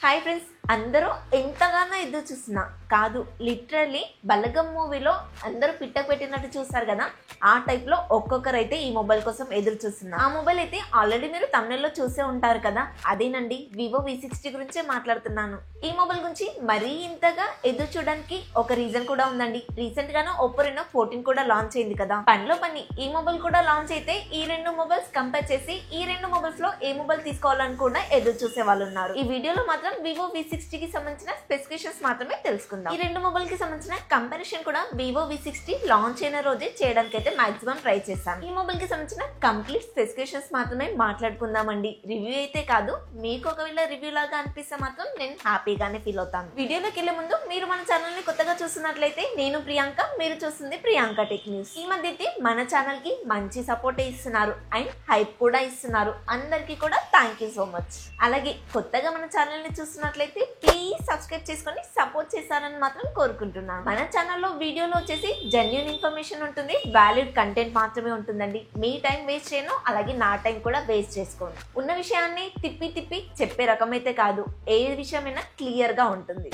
Hi friends, అందరూ ఎంతగానో ఎదురు చూస్తున్నా కాదు, లిటరల్లీ బలగం మూవీలో అందరూ పిట్టకు పెట్టినట్టు చూస్తారు కదా, ఆ టైప్ లో ఒక్కొక్కరైతే ఈ మొబైల్ కోసం ఎదురు చూస్తున్నా. ఆ మొబైల్ అయితే ఆల్రెడీ మీరు తమిళలో చూసే ఉంటారు కదా, అదేనండి వివో V60 గురించే మాట్లాడుతున్నాను. ఈ మొబైల్ గురించి మరీ ఇంతగా ఎదురు చూడడానికి ఒక రీజన్ కూడా ఉందండి. రీసెంట్ గానే Oppo Reno 14 కూడా లాంచ్ అయింది కదా, పనిలో పని ఈ మొబైల్ కూడా లాంచ్ అయితే ఈ రెండు మొబైల్స్ కంపేర్ చేసి ఈ రెండు మొబైల్స్ లో ఏ మొబైల్ తీసుకోవాలని కూడా ఎదురు చూసే వాళ్ళు ఉన్నారు. ఈ వీడియోలో మాత్రం వివో V60 కి సంబంధించిన స్పెసిఫికేషన్స్ మాత్రమే తెలుసుకుందాం. ఈ రెండు మొబైల్ కి సంబంధించిన కంపారిజన్ కూడా వివో V60 లాంచ్ అయిన రోజే చేయడానికి అయితే మాక్సిమం ట్రై చేశాను. ఈ మొబైల్ కి సంబంధించిన కంప్లీట్ స్పెసిఫికేషన్స్ మాత్రమే మాట్లాడుకుందామండి. రివ్యూ అయితే కాదు. మీకు ఒకవేళ రివ్యూ లాగా అనిపిస్తే మాత్రం నేను హ్యాపీగానే ఫీల్ అవుతాను. వీడియోలోకి వెళ్లే ముందు మీరు మన ఛానల్ ని కొత్తగా చూస్తున్నట్లయితే నేను ప్రియాంక, మీరు చూస్తుంది ప్రియాంక టెక్ న్యూస్. ఈ మధ్య అయితే మన ఛానల్ కి మంచి సపోర్ట్ ఇస్తున్నారు అండ్ హైప్ కూడా ఇస్తున్నారు. అందరికీ కూడా థ్యాంక్ యూ సో మచ్. అలాగే కొత్తగా మన ఛానల్ ని చూస్తున్నట్లయితే ప్లీజ్ సబ్స్క్రైబ్ చేసుకొని సపోర్ట్ చేస్తారని మాత్రం కోరుకుంటున్నాను. మన ఛానల్లో వీడియోలో వచ్చేసి జెన్యూన్ ఇన్ఫర్మేషన్ ఉంటుంది, వ్యాలిడ్ కంటెంట్ మాత్రమే ఉంటుందండి. మీ టైం వేస్ట్ చేయను, అలాగే నా టైం కూడా వేస్ట్ చేసుకోను. ఉన్న విషయాన్ని తిప్పి తిప్పి చెప్పే రకమైతే కాదు, ఏ విషయమైనా క్లియర్ గా ఉంటుంది.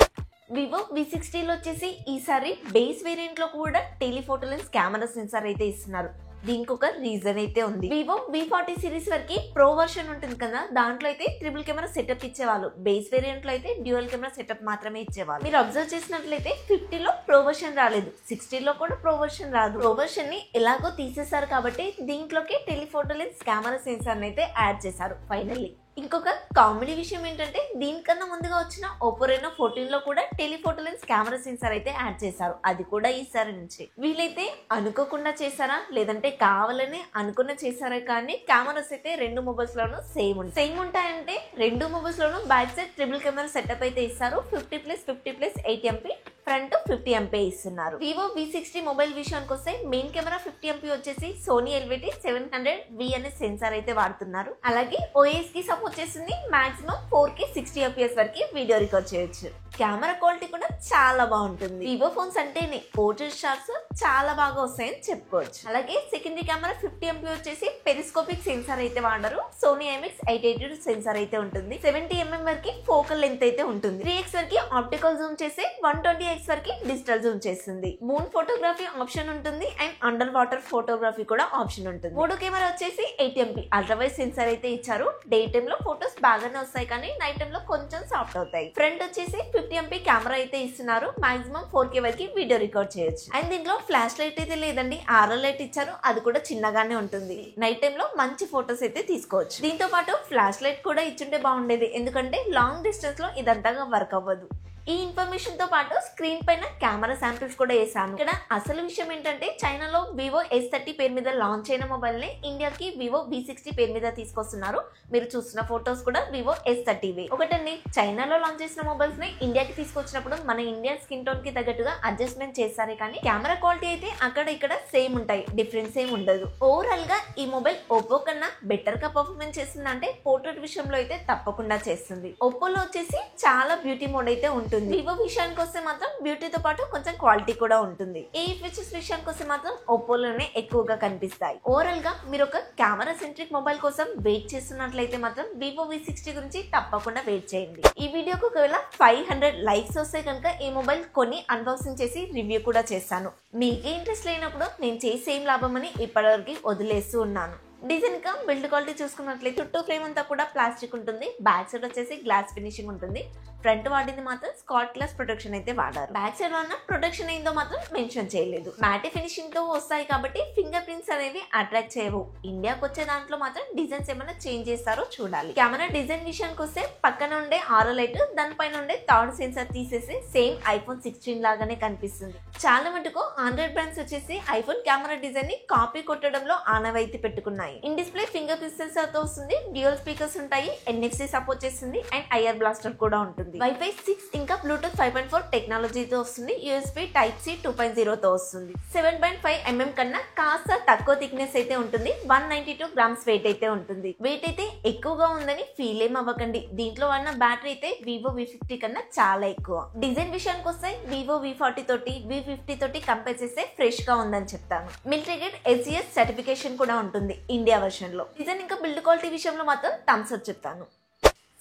వివో V60లో వచ్చేసి ఈసారి బేస్ వేరియంట్ లో కూడా టెలిఫోటో లెన్స్ కెమెరా సెన్సార్ అయితే ఇస్తున్నారు. దీనికి ఒక రీజన్ అయితే ఉంది. వివో V40 సిరీస్ వరకు ప్రో వర్షన్ ఉంటుంది కదా, దాంట్లో అయితే ట్రిపుల్ కెమెరా సెటప్ ఇచ్చేవాళ్ళు. బేస్ వేరియంట్ లో అయితే డ్యూయల్ కెమెరా సెటప్ మాత్రమే ఇచ్చేవాళ్ళు. మీరు అబ్జర్వ్ చేసినట్లయితే 50లో ప్రో వర్షన్ రాలేదు, 60లో కూడా ప్రో వర్షన్ రాదు. ప్రో వర్షన్ ని ఎలాగో తీసేశారు కాబట్టి దీంట్లోకి టెలిఫోటో లెన్స్ కెమెరా సెన్సార్ అయితే యాడ్ చేశారు ఫైనల్లీ. ఇంకొక కామెడీ విషయం ఏంటంటే దీనికన్నా ముందుగా వచ్చిన Oppo Reno 14 లో కూడా టెలిఫోటో లెన్స్ కెమెరా సెన్సార్ అయితే యాడ్ చేశారు. అది కూడా ఈసారి నుంచి. వీళ్ళైతే అనుకోకుండా చేశారా లేదంటే కావాలని అనుకున్న చేశారా కానీ కెమెరాస్ అయితే రెండు మొబైల్స్ లోనూ సేమ్ ఉంటాయంటే రెండు మొబైల్స్ లోనూ back side triple camera setup అయితే ఇస్తారు. 50+50+8 MP, ఫ్రంట్ 50 MP ఇస్తున్నారు. వివో V60 మొబైల్ విషయానికి వస్తే మెయిన్ కెమెరా 50 MP వచ్చేసి సోనీ LVT700V అనే సెన్సార్ అయితే వాడుతున్నారు. అలాగే OS కి సపోర్ట్ చేస్తుంది. మాక్సిమం 4K 60 FPS వరకు వీడియో రికార్డ్ చేయొచ్చు. కెమెరా క్వాలిటీ కూడా చాలా బాగుంటుంది. వివో ఫోన్స్ అంటేనే పోర్ట్రేట్ షాట్స్ చాలా బాగా వస్తాయని చెప్పుకోవచ్చు. అలాగే సెకండరీ కెమెరా 50 MP వచ్చేసి పెరిస్కోపిక్ సెన్సార్ అయితే వాడరు. సోనీ IMX882 సెన్సార్ అయితే ఉంటుంది. 70 mm వరకు ఫోకల్ లెంత్ అయితే ఉంటుంది. 3x వరకు ఆప్టికల్ జూమ్ చేసి 120x వరకు డిజిటల్ జూమ్ చేస్తుంది. మూన్ ఫోటోగ్రఫీ ఆప్షన్ ఉంటుంది అండ్ అండర్ వాటర్ ఫోటోగ్రఫీ కూడా ఆప్షన్ ఉంటుంది. మూడో కెమెరా వచ్చేసి 8 MP అల్ట్రావైడ్ సెన్సార్ అయితే ఇచ్చారు. డే టైమ్ లో ఫోటోస్ బాగానే వస్తాయి కానీ నైట్ టైమ్ లో కొంచెం సాఫ్ట్ అవుతాయి. ఫ్రంట్ వచ్చేసి 50 MP కెమెరా అయితే ఇస్తున్నారు. మాక్సిమం 4K వరకు వీడియో రికార్డ్ చేయొచ్చు. అండ్ దీంట్లో ఫ్లాష్ లైట్ అయితే లేదండి, RL లైట్ ఇచ్చారు. అది కూడా చిన్నగానే ఉంటుంది. నైట్ టైమ్ లో మంచి ఫోటోస్ అయితే తీసుకోవచ్చు. దీంతో పాటు ఫ్లాష్ లైట్ కూడా ఇచ్చుంటే బాగుండేది, ఎందుకంటే లాంగ్ డిస్టెన్స్ లో ఇదంతగా వర్క్ అవ్వదు. ఈ ఇన్ఫర్మేషన్ తో పాటు స్క్రీన్ పైన కెమెరా శాంపిల్స్ కూడా వేసాను. ఇక్కడ అసలు విషయం ఏంటంటే చైనాలో వివో S30 పేరు మీద లాంచ్ అయిన మొబైల్ ని ఇండియాకి వివో V60 పేరు మీద తీసుకొస్తున్నారు. మీరు చూస్తున్న ఫొటోస్ కూడా వివో S30 ఒకటండి. చైనాలో లాంచ్ చేసిన మొబైల్స్ ని ఇండియాకి తీసుకొచ్చినప్పుడు మన ఇండియన్ స్కిన్ టోన్ కి తగ్గట్టుగా అడ్జస్ట్మెంట్ చేస్తారే కానీ కెమెరా క్వాలిటీ అయితే అక్కడ ఇక్కడ సేమ్ ఉంటాయి, డిఫరెన్స్ ఏం ఉండదు. ఓవరాల్ గా ఈ మొబైల్ ఒప్పో కన్నా బెటర్ గా పర్ఫార్మెన్స్ చేస్తుందంటే పోర్ట్రేట్ విషయంలో అయితే తప్పకుండా చేస్తుంది. ఒప్పోలో వచ్చేసి చాలా బ్యూటీ మోడ్ అయితే ఉంటుంది. వివో విషయానికి వస్తే మాత్రం బ్యూటీతో పాటు కొంచెం క్వాలిటీ కూడా ఉంటుంది. ఈ ఫీచర్స్ విషయానికి వస్తే మాత్రం ఒప్పోలోనే ఎక్కువగా కనిపిస్తాయి. ఓవరాల్ గా మీరు ఒక కెమెరా సెంట్రిక్ మొబైల్ కోసం వెయిట్ చేస్తున్నట్లయితే మాత్రం వివో V60 గురించి తప్పకుండా వెయిట్ చేయండి. ఈ వీడియోకి ఒకవేళ 500 లైక్స్ వస్తే కనుక ఈ మొబైల్ కొన్ని అన్బాక్సింగ్ చేసి రివ్యూ కూడా చేస్తాను. మీకే ఇంట్రెస్ట్ లేనప్పుడు నేను చేసే ఏం లాభం అని ఇప్పటివరకు వదిలేస్తూ ఉన్నాను. డిజైన్ గా బిల్డ్ క్వాలిటీ చూసుకున్నట్లయితే చుట్టూ ఫ్రేమ్ అంతా కూడా ప్లాస్టిక్ ఉంటుంది. బ్యాక్ సైడ్ వచ్చేసి గ్లాస్ ఫినిషింగ్ ఉంటుంది. ఫ్రంట్ వాడింది మాత్రం స్కాట్ గ్లాస్ ప్రొటెక్షన్ అయితే వాడారు. బ్యాక్ సైడ్ ఉన్న ప్రొటెక్షన్ ఏందో మాత్రం మెన్షన్ చేయలేదు. మ్యాటి ఫినిషింగ్ తో వస్తాయి కాబట్టి ఫింగర్ ప్రింట్స్ అనేవి అట్రాక్ట్ చేయవు. ఇండియాకి వచ్చే దాంట్లో మాత్రం డిజైన్స్ ఏమైనా చేంజ్ చేస్తారో చూడాలి. కెమెరా డిజైన్ విషయానికి వస్తే పక్కన ఉండే RL లైట్, దానిపైన ఉండే థర్డ్ సెన్సార్ తీసేసి సేమ్ iPhone 16 లాగానే కనిపిస్తుంది. చాలా మటుకు ఆండ్రాయిడ్ బ్రాండ్స్ వచ్చేసి ఐఫోన్ కెమెరా డిజైన్ ని కాపీ కొట్టడంలో ఆనవాయితీ పెట్టుకున్నాయి. In display fingerprint sensor తో వస్తుంది. డ్యూయల్ స్పీకర్స్ ఉంటాయి. NFC సపోర్ట్ చేస్తుంది అండ్ IR బ్లాస్టర్ కూడా ఉంటుంది. Wi-Fi 6 ఇంకా Bluetooth 5.4 టెక్నాలజీతో వస్తుంది. USB Type-C 2.0 తో వస్తుంది. 7.5 mm కన్నా కాస్త తక్కువ థిక్నెస్ అయితే ఉంటుంది. 192 grams వెయిట్ అయితే ఉంటుంది. వెయిట్ అయితే ఎక్కువగా ఉందని ఫీల్ ఏం అవ్వకండి. దీంట్లో ఉన్న బ్యాటరీ అయితే వివో V50 కన్నా చాలా ఎక్కువ. డిజైన్ విషయానికి వస్తే వివో V40 తోటి V50 తోటి కంపేర్ చేస్తే ఫ్రెష్ గా ఉందని చెప్తాను. మిలిటరీ గ్రేడ్ SGS సర్టిఫికేషన్ కూడా ఉంటుంది ఇండియా వర్షన్ లో. డిజైన్ ఇంకా బిల్డ్ క్వాలిటీ విషయంలో మాత్రం థమ్స్ అప్ చెప్తాను.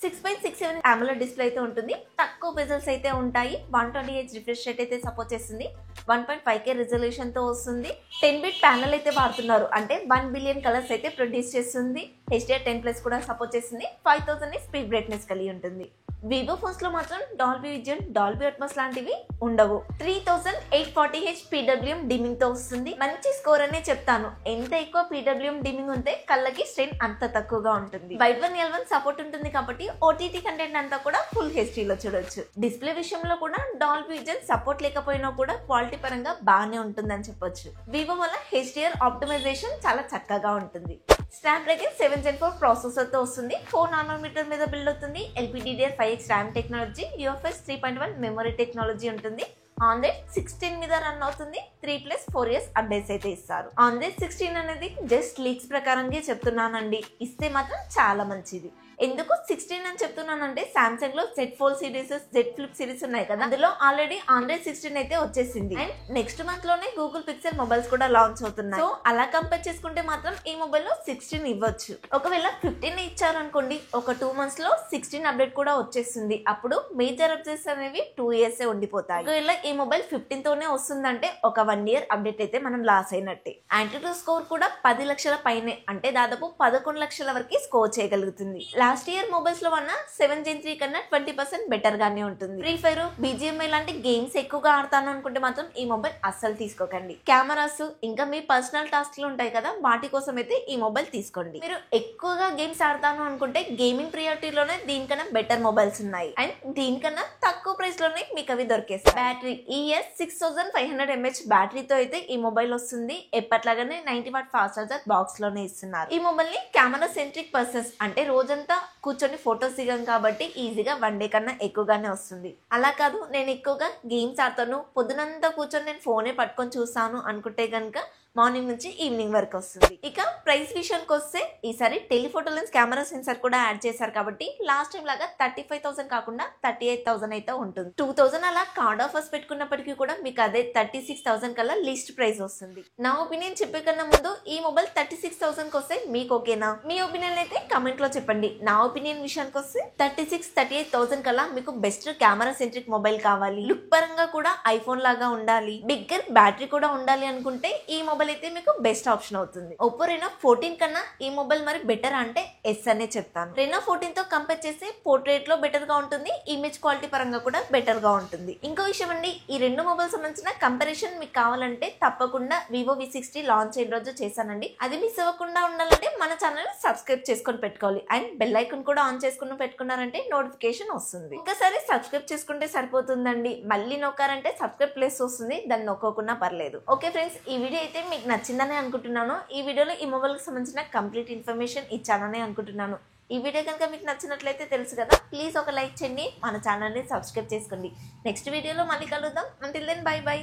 6.67 AMOLED డిస్ప్లే అయితే ఉంటుంది. తక్కువ బెజల్స్ అయితే ఉంటాయి. 120Hz రిఫ్రెష్ రేట్ అయితే సపోర్ట్ చేస్తుంది. 1.5K రిజల్యూషన్ తో వస్తుంది. 10-bit ప్యానల్ అయితే వాడుతున్నారు, అంటే 1 బిలియన్ కలర్స్ అయితే ప్రొడ్యూస్ చేస్తుంది. HDR10+ కూడా సపోర్ట్ చేస్తుంది. 5000 స్పీడ్ బ్రైట్నెస్ కలిగి ఉంటుంది. వివో ఫోన్స్ లో మాత్రం డాల్బీ విజన్, డాల్బీ అట్మాస్ లాంటివి ఉండవు. 3840Hz PWM డిమింగ్ తో వస్తుంది. మంచి స్కోర్ అనే చెప్తాను. ఎంత ఎక్కువ PWM డిమింగ్ ఉంటే కళ్ళకి స్ట్రెయిన్ అంత తక్కువగా ఉంటుంది. వైడ్ వన్ L1 సపోర్ట్ ఉంటుంది కాబట్టి OTT కంటెంట్ అంతా కూడా ఫుల్ HD లో చూడొచ్చు. డిస్ప్లే విషయంలో కూడా డాల్బీ విజన్ సపోర్ట్ లేకపోయినా కూడా క్వాలిటీ పరంగా బాగానే ఉంటుందని చెప్పొచ్చు. వివో వల్ల HDR ఆప్టిమైజేషన్ చాలా చక్కగా ఉంటుంది. స్నాప్డ్రాగన్ 7 Gen 4 ప్రాసెసర్ తో వస్తుంది. 4 నానోమీటర్ మీద బిల్డ్ అవుతుంది. LPDDR5X RAM technology, UFS 3.1 memory technology ఉంటుంది. Android 16 మీద రన్ అవుతుంది. 3+4 years అప్డేట్స్ అయితే ఇస్తారు. Android 16 అనేది జస్ట్ లీక్స్ ప్రకారంగా చెప్తున్నానండి. ఇస్తే మాత్రం చాలా మంచిది. ఎందుకు 16 అని చెప్తున్నానంటే సామ్సంగ్ లో Z Fold series, Z Flip series ఉన్నాయి కదా, అందులో ఆల్రెడీ Android 16 అయితే వచ్చేసింది. అండ్ నెక్స్ట్ మంత్ లోనే గూగుల్ పిక్సెల్ మొబైల్స్ కూడా లాంచ్ అవుతున్నాయి. సో అలా కంపేర్ చేసుకుంటే మాత్రం ఈ మొబైల్ లో 16 ఇవ్వచ్చు. ఒకవేళ 15 ఇచ్చారు అనుకోండి, ఒక 2 months లో 16 అప్డేట్ కూడా వచ్చేస్తుంది. అప్పుడు మేజర్ అప్డేట్స్ అనేవి 2 years ఉండిపోతాయి. ఒకవేళ ఈ మొబైల్ 15 తోనే వస్తుందంటే ఒక 1 year అప్డేట్ అయితే మనం లాస్ అయినట్టే. యాంటీట్రూ స్కోర్ కూడా 10 లక్షల పైనే, అంటే దాదాపు 11 లక్షల వరకు స్కోర్ చేయగలుగుతుంది. లాస్ట్ ఇయర్ మొబైల్స్ లో ఉన్న 7 Gen 3 కన్నా 20% బెటర్ గానే ఉంటుంది. ఫ్రీ ఫైర్, BGMI లాంటి గేమ్స్ ఎక్కువగా ఆడతాను అనుకుంటే మాత్రం ఈ మొబైల్ అస్సలు తీసుకోకండి. కెమెరాస్ ఇంకా మీ పర్సనల్ టాస్క్లు ఉంటాయి కదా, వాటి కోసం అయితే ఈ మొబైల్ తీసుకోండి. మీరు ఎక్కువగా గేమ్స్ ఆడతాను అనుకుంటే గేమింగ్ ప్రియారిటీలోనే దీనికన్నా బెటర్ మొబైల్స్ ఉన్నాయి. అండ్ దీనికన్నా తక్కువ ప్రైస్ లోనే మీకు అవి దొరికేస్తాయి. బ్యాటరీ ES 6500 mAh బ్యాటరీతో అయితే ఈ మొబైల్ వస్తుంది. ఎప్పట్లాగానే 90W ఫాస్ట్ చార్జర్ బాక్స్ లోనే ఇస్తున్నారు. ఈ మొబైల్ ని కెమెరా సెంట్రిక్ పర్సన్స్, అంటే రోజంతా కూర్చొని ఫొటోస్ దిగాం కాబట్టి ఈజీగా 1 day కన్నా ఎక్కువగానే వస్తుంది. అలా కాదు నేను ఎక్కువగా గేమ్స్ ఆడతాను, పొద్దునంతా కూర్చొని నేను ఫోనే పట్టుకొని చూస్తాను అనుకుంటే కనుక మార్నింగ్ నుంచి ఈవినింగ్ వరకు వస్తుంది. ఇక ప్రైస్ విషయానికి వస్తే ఈసారి టెలిఫోటో లెన్స్ కెమెరా సెన్సార్ కూడా యాడ్ చేశారు కాబట్టి లాస్ట్ టైం లాగా 35,000 కాకుండా 38,000 అయితే ఉంటుంది. 2,000 అలా కార్డ్ ఆఫర్స్ పెట్టుకున్నప్పటికీ కూడా మీకు అదే 36,000 కల్లా లిస్ట్ ప్రైస్ వస్తుంది. నా ఒపీనియన్ చెప్పే కన్నా ముందు ఈ మొబైల్ 36,000 వస్తే మీకు ఓకేనా? మీ ఒపీనియన్ అయితే కమెంట్ లో చెప్పండి. నా ఒపీనియన్ విషయానికి వస్తే 38,000 కల్లా మీకు బెస్ట్ కెమెరా సెంట్రిక్ మొబైల్ కావాలి, లుక్ పరంగా కూడా ఐఫోన్ లాగా ఉండాలి, బిగ్గర్ బ్యాటరీ కూడా ఉండాలి అనుకుంటే ఈ మొబైల్ అయితే మీకు బెస్ట్ ఆప్షన్ అవుతుంది. Oppo Reno 14 కన్నా ఈ మొబైల్ మరి బెటర్ అంటే ఎస్ అనే చెప్తాను. Reno 14 తో కంపేర్ చేస్తే పోర్ట్రేట్ లో బెటర్ గా ఉంటుంది, ఇమేజ్ క్వాలిటీ పరంగా కూడా బెటర్ గా ఉంటుంది. ఇంకో విషయం అండి, ఈ రెండు మొబైల్ సంబంధించిన కంపారిజన్ మీకు కావాలంటే తప్పకుండా Vivo V60 లాంచ్ అయిన రోజు చేశానండి. అది మిస్ అవ్వకుండా ఉండాలంటే మన ఛానల్ సబ్స్క్రైబ్ చేసుకొని పెట్టుకోవాలి. అండ్ బెల్ ఐకాన్ కూడా ఆన్ చేసుకుని పెట్టుకున్నారంటే నోటిఫికేషన్ వస్తుంది. ఒకసారి సబ్స్క్రైబ్ చేసుకుంటే సరిపోతుందండి. మళ్ళీ నొక్కారంటే సబ్స్క్రైబ్ ప్లేస్ వస్తుంది, దాన్ని నొక్కకుండా పర్లేదు. ఓకే ఫ్రెండ్స్, ఈ వీడియో అయితే మీకు నచ్చిందని అనుకుంటున్నాను. ఈ వీడియోలో ఈ మొబైల్ కి సంబంధించిన కంప్లీట్ ఇన్ఫర్మేషన్ ఇచ్చానని అనుకుంటున్నాను. ఈ వీడియో కనుక మీకు నచ్చినట్లయితే తెలుసు కదా, ప్లీజ్ ఒక లైక్ చేయండి, మన ఛానల్ని సబ్స్క్రైబ్ చేసుకోండి. నెక్స్ట్ వీడియోలో మళ్ళీ కలుద్దాం. Until then bye by.